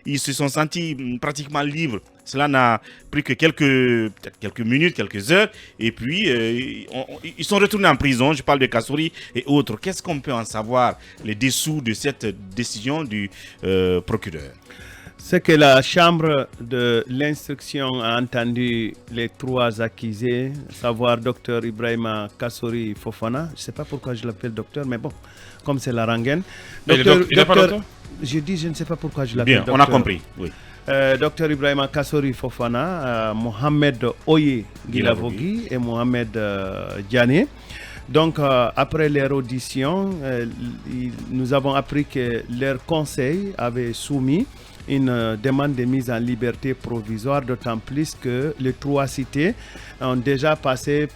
ils se sont sentis pratiquement libres. Cela n'a pris que quelques minutes, quelques heures, et puis ils sont retournés en prison. Je parle de Kassouri et autres. Qu'est-ce qu'on peut en savoir, les dessous de cette décision du procureur? C'est que la chambre de l'instruction a entendu les 3 accusés, savoir Dr Ibrahima Kassouri Fofana. Je ne sais pas pourquoi je l'appelle docteur, mais bon, comme c'est la rengaine. Il n'est pas docteur? Je dis, je ne sais pas pourquoi je l'appelle docteur. Bien, on a compris, oui. Dr Ibrahima Kassouri Fofana, Mohamed Oye Gilavogui et Mohamed Diané. Donc, après leur audition, nous avons appris que leur conseil avait soumis une demande de mise en liberté provisoire, d'autant plus que les 3 cités ont déjà passé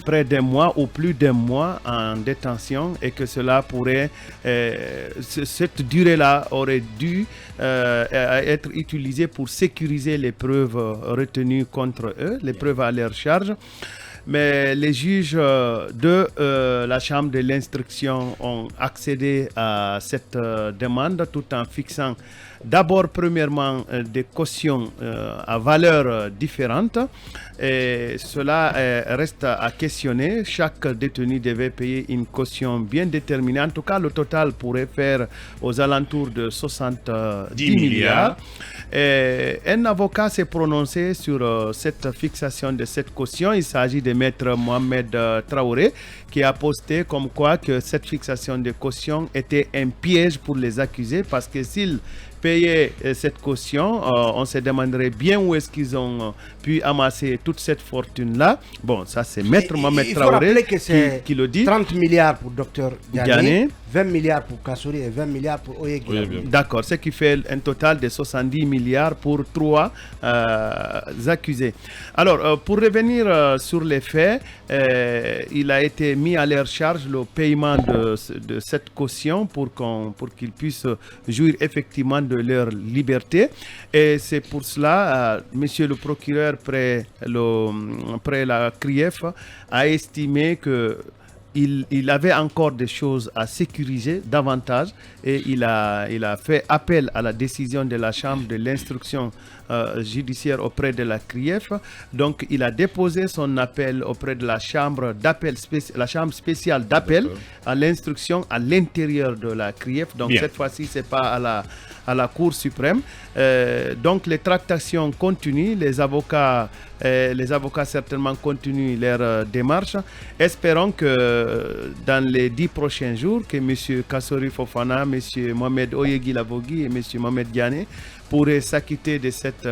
près d'un mois ou plus d'un mois en détention et que cela pourrait, cette durée-là aurait dû être utilisée pour sécuriser les preuves retenues contre eux, les preuves à leur charge. Mais les juges de la chambre de l'instruction ont accédé à cette demande tout en fixant d'abord, premièrement, des cautions à valeur différente. Et cela reste à questionner. Chaque détenu devait payer une caution bien déterminée. En tout cas, le total pourrait faire aux alentours de 70 milliards. Et un avocat s'est prononcé sur cette fixation de cette caution. Il s'agit de maître Mohamed Traoré, qui a posté comme quoi que cette fixation de caution était un piège pour les accusés, parce que s'ils payer cette caution, on se demanderait bien où est-ce qu'ils ont pu amasser toute cette fortune-là. Bon, ça c'est Maître Mohamed Traoré qui le dit. 30 milliards pour Dr Diané, 20 milliards pour Kassouri et 20 milliards pour Oye Gilavogui. D'accord, ce qui fait un total de 70 milliards pour 3 accusés. Alors, pour revenir sur les faits, il a été mis à leur charge le paiement de cette caution pour qu'ils puissent jouir effectivement de leur liberté. Et c'est pour cela, monsieur le procureur près la CRIEF a estimé que il avait encore des choses à sécuriser davantage et il a fait appel à la décision de la chambre de l'instruction judiciaire auprès de la CRIEF. Donc il a déposé son appel auprès de la chambre d'appel, la chambre spéciale d'appel à l'instruction à l'intérieur de la CRIEF. Donc cette fois-ci, c'est pas à la Cour suprême. Donc les tractations continuent, les avocats certainement continuent leur démarche. Espérons que dans les 10 prochains jours, que M. Kassouri Fofana, M. Mohamed Oye Gilavogui et M. Mohamed Diané pourraient s'acquitter de cette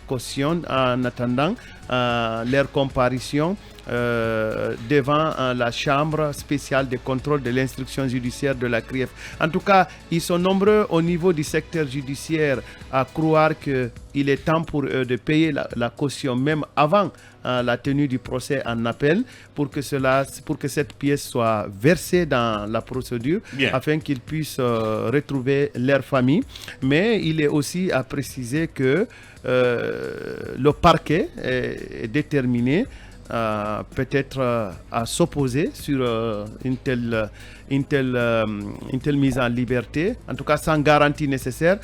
caution en attendant leur comparution devant la chambre spéciale de contrôle de l'instruction judiciaire de la CRIEF. En tout cas, ils sont nombreux au niveau du secteur judiciaire à croire qu'il est temps pour eux de payer la caution même avant la tenue du procès en appel pour que cette pièce soit versée dans la procédure afin qu'ils puissent retrouver leur famille. Mais il est aussi à préciser que le parquet est déterminé peut-être à s'opposer sur une telle mise en liberté, en tout cas sans garantie nécessaire.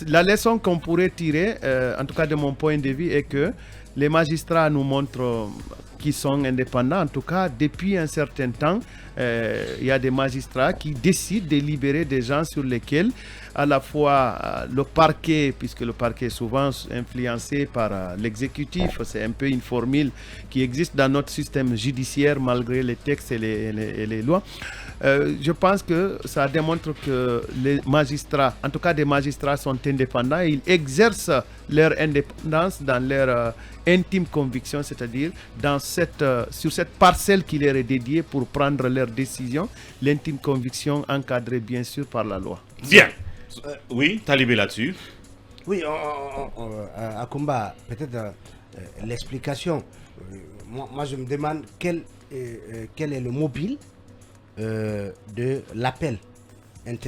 La leçon qu'on pourrait tirer, en tout cas de mon point de vue, est que les magistrats nous montrent qu'ils sont indépendants. En tout cas, depuis un certain temps, il y a des magistrats qui décident de libérer des gens sur lesquels à la fois le parquet, puisque le parquet est souvent influencé par l'exécutif, c'est un peu une formule qui existe dans notre système judiciaire malgré les textes et les lois. Je pense que ça démontre que les magistrats, en tout cas des magistrats, sont indépendants et ils exercent leur indépendance dans leur intime conviction, c'est-à-dire sur cette parcelle qui leur est dédiée pour prendre leurs décisions, l'intime conviction encadrée bien sûr par la loi. Bien. Oui, Talibé là-dessus. Oui, Akumba, peut-être l'explication. Moi, je me demande quel est le mobile de l'appel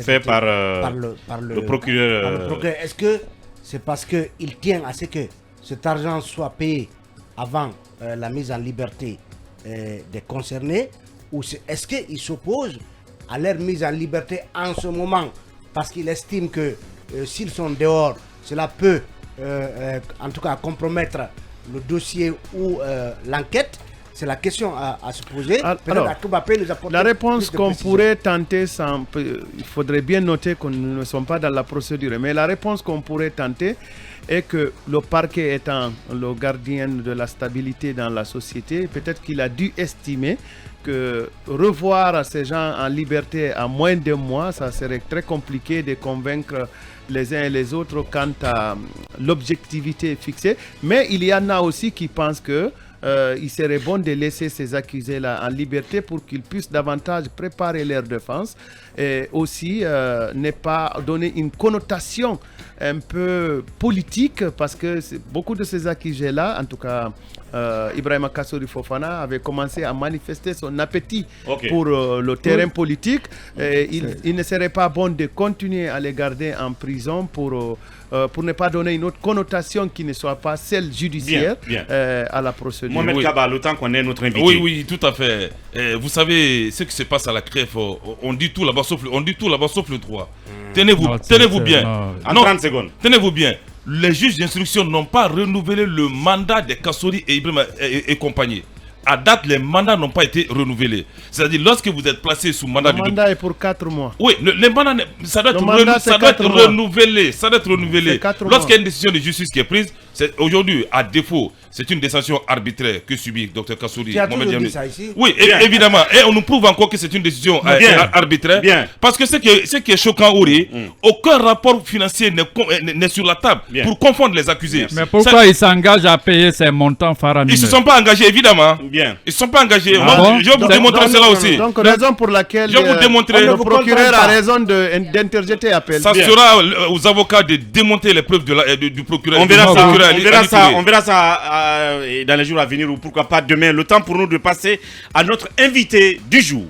fait par le procureur. Est-ce que c'est parce qu'il tient à ce que cet argent soit payé avant la mise en liberté des concernés, ou est-ce qu'il s'oppose à leur mise en liberté en ce moment parce qu'il estime que s'ils sont dehors, cela peut en tout cas compromettre le dossier ou l'enquête. C'est la question à se poser. Alors, la réponse qu'on pourrait tenter, il faudrait bien noter que nous ne sommes pas dans la procédure, mais la réponse qu'on pourrait tenter est que le parquet étant le gardien de la stabilité dans la société, peut-être qu'il a dû estimer que revoir ces gens en liberté à moins de mois, ça serait très compliqué de convaincre les uns et les autres quant à l'objectivité fixée. Mais il y en a aussi qui pensent que il serait bon de laisser ces accusés-là en liberté pour qu'ils puissent davantage préparer leur défense et aussi ne pas donner une connotation un peu politique parce que beaucoup de ces accusés-là, en tout cas Ibrahima Kassory Fofana avait commencé à manifester son appétit pour le terrain politique. Il ne serait pas bon de continuer à les garder en prison pour ne pas donner une autre connotation qui ne soit pas celle judiciaire à la procédure. Mohamed Kaba, le temps qu'on ait notre invité. Oui, tout à fait. Vous savez, ce qui se passe à la CREF, on dit tout là-bas sauf le droit. Tenez-vous bien. En 30 secondes. Tenez-vous bien. Les juges d'instruction n'ont pas renouvelé le mandat de Kassory et compagnie. À date, les mandats n'ont pas été renouvelés. C'est-à-dire, lorsque vous êtes placé sous mandat... Le mandat est pour 4 mois. Oui, les mandats, ça doit être renouvelé. Ça doit être renouvelé. Lorsqu'il y a une décision de justice qui est prise, aujourd'hui, à défaut, c'est une décision arbitraire que subit Dr Kassory. Tu as toujours dit ça ici? Oui, évidemment. Et on nous prouve encore que c'est une décision arbitraire. Parce que ce qui est choquant, Ouri, aucun rapport financier n'est sur la table pour confondre les accusés. Mais pourquoi ils s'engagent à payer ces montants faramineux? Ils ne se sont pas engagés, évidemment. Ils ne sont pas engagés. Je vais vous démontrer cela aussi. Donc, raison pour laquelle le procureur a raison d'interjeter appel. Ça sera aux avocats de démonter les preuves du procureur. On verra ça dans les jours à venir ou pourquoi pas demain. Le temps pour nous de passer à notre invité du jour.